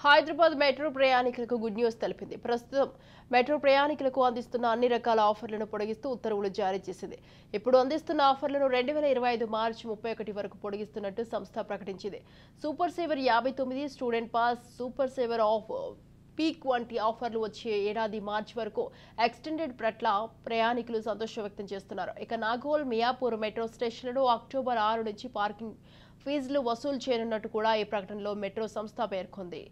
Hyderabad metro ప్రయాణికులకు good news తెలిపింది. ప్రస్తుతం మెట్రో ప్రయాణికులకు అందిస్తున్న అన్ని రకాల ఆఫర్లను పొడిగిస్తూ ఉత్తర్వులు జారీ చేసింది. ఇప్పుడు అందిస్తున్న ఆఫర్లను 2025 మార్చి 31 వరకు పొడిగిస్తున్నట్టు సంస్థ ప్రకటించింది. Super saver 59, student pass, super saver off peak వంటి ఆఫర్లు వచ్చే ఏడాది మార్చి వరకు ఎక్స్టెండెడ్ పట్ల ప్రయాణికులు సంతోషం వ్యక్తం చేస్తున్నారు. ఇక నాగోల్, మియాపూర్ మెట్రో స్టేషన్లలో అక్టోబర్ 6 నుంచి పార్కింగ్ ఫీజులు వసూలు చేయనున్నట్టు కూడా ఈ ప్రకటనలో మెట్రో సంస్థ పేర్కొంది.